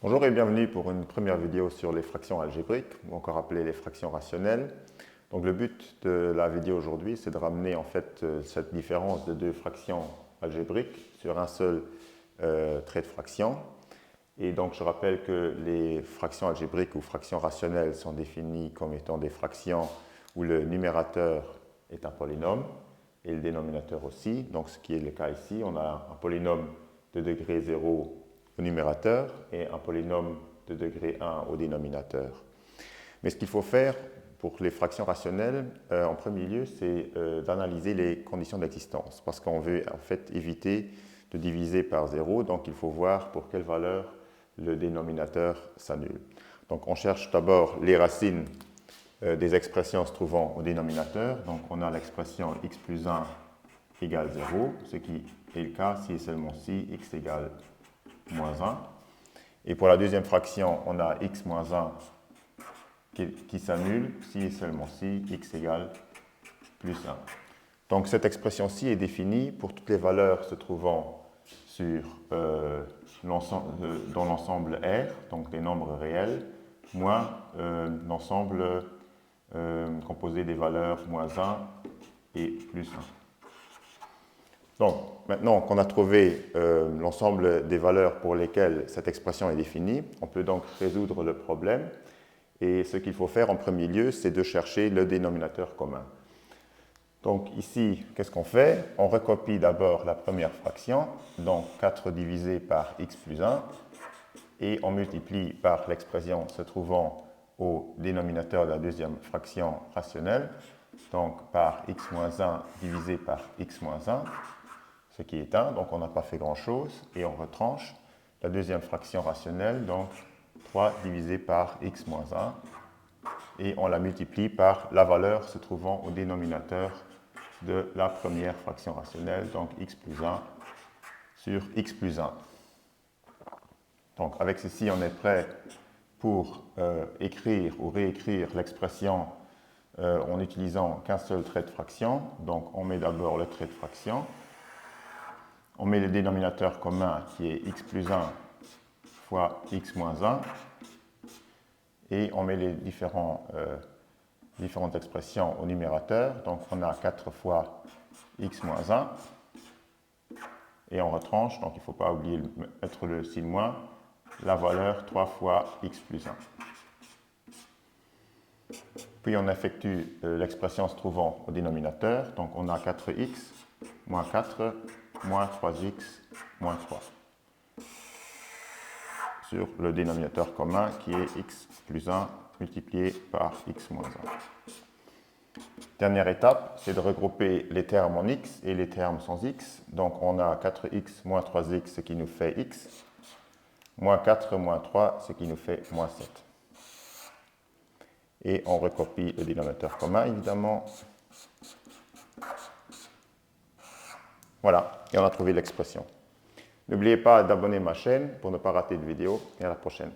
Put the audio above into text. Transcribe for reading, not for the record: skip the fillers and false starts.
Bonjour et bienvenue pour une première vidéo sur les fractions algébriques, ou encore appelées les fractions rationnelles. Donc le but de la vidéo aujourd'hui, c'est de ramener en fait cette différence de deux fractions algébriques sur un seul trait de fraction. Et donc je rappelle que les fractions algébriques ou fractions rationnelles sont définies comme étant des fractions où le numérateur est un polynôme et le dénominateur aussi. Donc ce qui est le cas ici, on a un polynôme de degré 0 au numérateur et un polynôme de degré 1 au dénominateur. Mais ce qu'il faut faire pour les fractions rationnelles, en premier lieu, c'est d'analyser les conditions d'existence, parce qu'on veut en fait éviter de diviser par 0, donc il faut voir pour quelle valeur le dénominateur s'annule. Donc on cherche d'abord les racines des expressions se trouvant au dénominateur. Donc on a l'expression x plus 1 égale 0, ce qui est le cas si et seulement si x égale moins 1. Et pour la deuxième fraction, on a x moins 1 qui s'annule si et seulement si x égale plus 1. Donc cette expression-ci est définie pour toutes les valeurs se trouvant dans l'ensemble R, donc des nombres réels, moins l'ensemble composé des valeurs moins 1 et plus 1. Donc, maintenant qu'on a trouvé l'ensemble des valeurs pour lesquelles cette expression est définie, on peut donc résoudre le problème. Et ce qu'il faut faire en premier lieu, c'est de chercher le dénominateur commun. Donc ici, qu'est-ce qu'on fait? On recopie d'abord la première fraction, donc 4 divisé par x plus 1, et on multiplie par l'expression se trouvant au dénominateur de la deuxième fraction rationnelle, donc par x moins 1 divisé par x moins 1, ce qui est 1, donc on n'a pas fait grand-chose, et on retranche la deuxième fraction rationnelle, donc 3 divisé par x moins 1, et on la multiplie par la valeur se trouvant au dénominateur de la première fraction rationnelle, donc x plus 1 sur x plus 1. Donc avec ceci, on est prêt pour écrire ou réécrire l'expression en utilisant qu'un seul trait de fraction. Donc on met d'abord le trait de fraction. On met le dénominateur commun qui est x plus 1 fois x moins 1 et on met les différentes expressions au numérateur. Donc on a 4 fois x moins 1 et on retranche, donc il ne faut pas oublier de mettre le signe moins, la valeur 3 fois x plus 1. Puis on effectue l'expression se trouvant au dénominateur, donc on a 4x moins 4 moins 3x moins 3 sur le dénominateur commun qui est x plus 1 multiplié par x moins 1. Dernière étape, c'est de regrouper les termes en x et les termes sans x. Donc on a 4x moins 3x, ce qui nous fait x, moins 4 moins 3, ce qui nous fait moins 7. Et on recopie le dénominateur commun, évidemment. Voilà, et on a trouvé l'expression. N'oubliez pas d'abonner ma chaîne pour ne pas rater de vidéos, et à la prochaine.